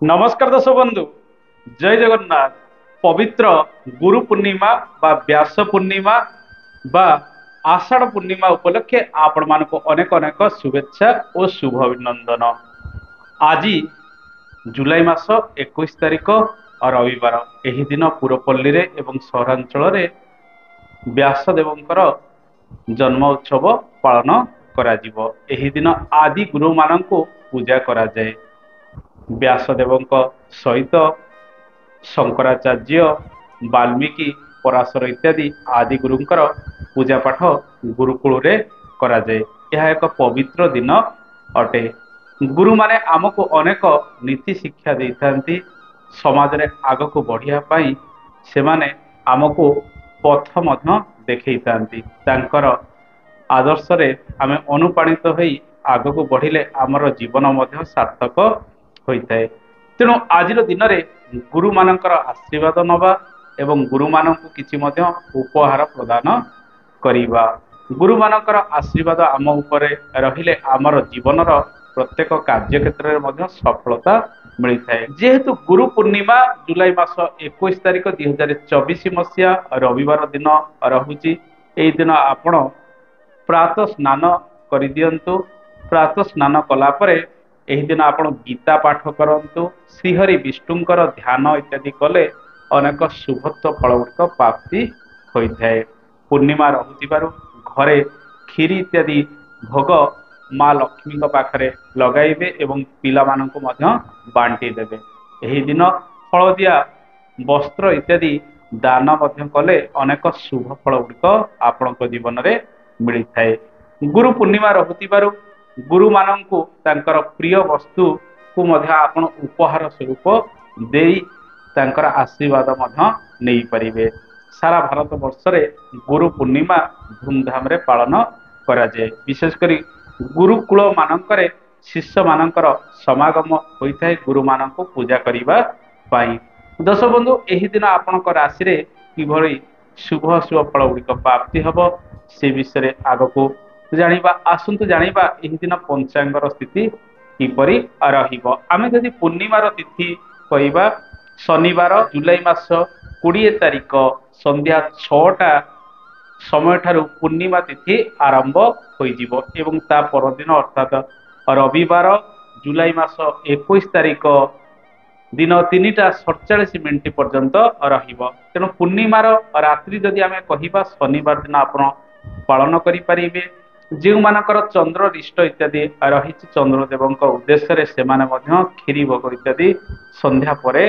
नमस्कार दर्शक बंधु। जय जगन्नाथ। पवित्र गुरु पूर्णिमा बा व्यास पूर्णिमा बा आषाढ़ पूर्णिमा उपलक्षे आपण मानक अनेक अनेक शुभेच्छा और शुभ अभिनंदन। आज जुलाई मास 21 तारिख और रविवार। यही दिन पुरपल्ली रे एवं सहरांचल रे व्यासदेवंकर जन्म उत्सव पालन करा जिवो। एही दिन आदि गुरु मानक पूजा करा जाए। व्यासदेव सहित शंकराचार्य वाल्मीकि पराशर इत्यादि आदि गुरुंकर पूजा पाठ गुरुकुल रे करा जाए। यह एक पवित्र दिन अटे। गुरु माने आमको अनेक नीति शिक्षा देइथांती। समाज रे आग को बढ़िया पाई से माने आमको पथ मध्य देखैथांती। तांकर आदर्श रे आमे अनुप्राणित होई आग को बढ़िले आमर जीवन मध्य सार्थक होइथाए। तेणु आज दिन में गुरु मानकर आशीर्वाद नवा एवं गुरु मानक किछि मध्य उपहार प्रदान करिबा। गुरु मानकर आशीर्वाद आम उपरे रहिले आमर जीवनर प्रत्येक कार्य क्षेत्र में मध्य सफलता मिलता है। जेहेतु गुरु पूर्णिमा जुलाई मास 21 तारिख 2024 मसीहा रविवार दिन रहुची। एई दिन आपण प्रातः स्नान कर दियंतु। प्रातः स्नान कला परे एही दिन आपण गीता पाठ करंतु। श्रीहरि विष्णुंकर ध्यान इत्यादि कले अनेक शुभत्व फल गुड़िक प्राप्ति होइथाए। पूर्णिमा रहुथिबारु घरे खीरी इत्यादि भोग माँ लक्ष्मी पाखरे लगाइबे एवं पिला मानकु मध्य बांटी देबे। एही दिन हलदिया वस्त्र इत्यादि दान मध्य कले अनेक शुभ फल गुड़िक आपणक जीवन रे मिलिथाए। गुरु पूर्णिमा रहुथिबारु गुरु मानंकु तांकर प्रिय वस्तु को मध्य आपण उपहार स्वरूप देई तांकर आशीर्वाद मध्य नहीं परिबे। सारा भारत वर्ष रे गुरु पूर्णिमा धूमधाम रे पालन करा जाए। विशेषकर गुरुकुल मानकरे शिष्य मानकर समागम होइथाए गुरु मानंकु पूजा करिबा पाई। दर्शक बंधु, एही दिन आपणक राशि रे किभଳି शुभ शुभ फल गुड़िक प्राप्ति हब से विषय आगको जानिबा। आसंतु जानिबा एही दिन पंचांगर स्थिति किपरि रहिबो। आमे जदि पूर्णिमार तिथि कहिबा शनिवार जुलाई मास 20 तारिख संध्या 6टा समय ठारू पूर्णिमा तिथि आरंभ होइजिवो एवं ता परदिन अर्थात रविवार जुलाई मास 21 तारिख दिन 3टा 47 पर्यंत रहिबो। तेणु पूर्णिमार रात्रि जदि आमे कहिबा शनिवार दिन आपण पालन करि परिबे। जो मानकर चंद्र रिष्ट इत्यादि रही चंद्रदेव उद्देश्य से क्षीरी भोग इत्यादि संध्या परे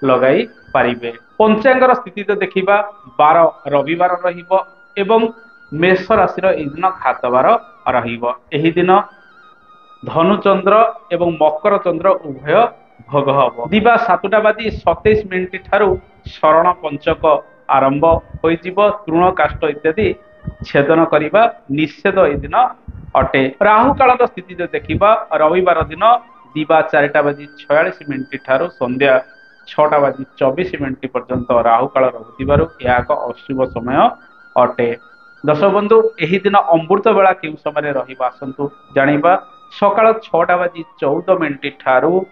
लगाई पारिबे। पंचांगर स्थिति तो देखिबा 12 रविवार रहिबो एवं मेष राशि एही दिन घातवार रहिबो। एही दिन धनुचंद्र एवं मकर चंद्र उभय भोग हब। दिबा 7टा बाजी 27 मिनिट ठारू शरण पंचक आरंभ होइजिवो। तृण काष्ट इत्यादि छेदन करिबा निषेध ए दिन अटे। राहु काल स्थिति जो देखिबा रविवार दिन दिबा 4टा बाजी 46 मिनिट ठारू संध्या 6टा बाजी 24 मिनिट पर्यंत राहु काल रहुथिबारु या एक अशुभ समय अटे। दर्शक बंधु, एही दिन अमृत बेला केउ समय रहिबा आसंतु जानिबा। सकाळ 6टा बाजी 14 मिनिट ठारू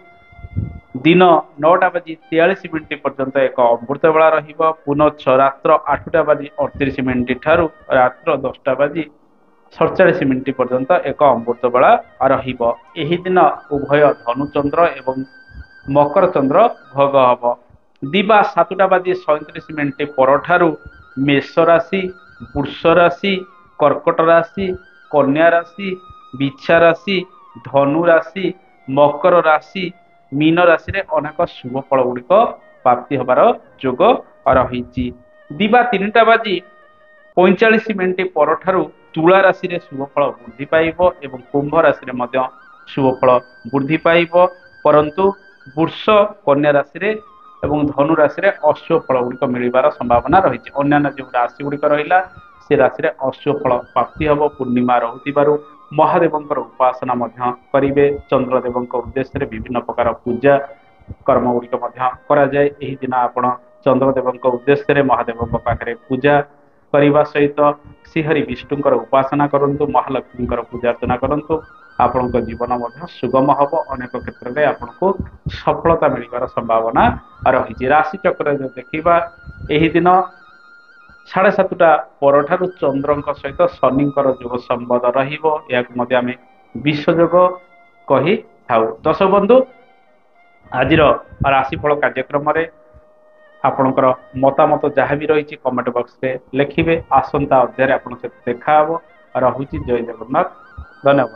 दिन 9टा बाजी 43 मिनिट पर्यंत एक अमृत बेला रहिबो। पुनः रात्र 8टा बाजी 38 मिनिट ठारू रात्र 10टा बाजी 47 मिनिट पर्यंत एक अमृत बेला रहिबो। एही दिन उभय धनुचंद्र एवं मकर चंद्र भोग हब। दिबा 7टा बाजी 37 मिनिट परठारू मेष राशि, वृष राशि, कर्कट राशि, कन्या राशि, बिच्छा राशि, धनु राशि, मकर राशि, मीन राशि रे अनेक शुभ फल गुड़िक प्राप्ति हबार जोग रही। दिबा 3टा बाजी 45 मिनिट परठारू तुला राशि रे शुभ फल वृद्धि पाइबो एवं कुंभ राशि रे मध्य शुभ फल वृद्धि पाइबो। परंतु वृष कन्या राशि रे एवं धनु राशि रे अशुभ फल गुड़िक मिलिबार संभावना रही। अन्य जो राशि गुड़िक रहिला से राशि रे अशुभ फल प्राप्ति हब। पूर्णिमा रहुथिबारु महादेवंकर उपासना मध्य करिवे। चंद्रदेवंक उद्देश्य रे विभिन्न प्रकार पूजा कर्म गुड़िक मध्य करा जाए। एही दिन आपण चंद्रदेवंक उद्देश्य रे महादेवंक पाखरे पूजा करने सहित श्रीहरि विष्णुंकर उपासना करंतु, महालक्ष्मींकर पूजा अर्चना करंतु। ଆପଣଙ୍କ ଜୀବନ ମଧ୍ୟ ସୁଗମ ହେବ, ଅନେକ କ୍ଷେତ୍ରରେ ଆପଣଙ୍କୁ ସଫଳତା ମିଳିବାର ସମ୍ଭାବନା ରହିଛି। ରାଶି ଚକ୍ରରେ ଯଦି ଦେଖିବା, ଏହି ଦିନ 7:30 ପରଠାରୁ ଚନ୍ଦ୍ରଙ୍କ ସହିତ ଶନିଙ୍କର ଯୋଗ ସମ୍ବନ୍ଧ ରହିବ, ଏହାକୁ ମଧ୍ୟ ଆମେ ବିଶ୍ୱଯୋଗ କହିଥାଉ। ଦର୍ଶକ ବନ୍ଧୁ, ଆଜିର ରାଶିଫଳ କାର୍ଯ୍ୟକ୍ରମରେ ଆପଣଙ୍କର ମତାମତ ଯାହା ବି ରହିଛି କମେଣ୍ଟ ବକ୍ସରେ ଲେଖିବେ। ଆସନ୍ତା ଅଧ୍ୟାୟରେ ଆପଣଙ୍କ ସହିତ ଦେଖା ହେବ। ରହୁଛି, ଜୟ ଜଗନ୍ନାଥ, ଧନ୍ୟବାଦ।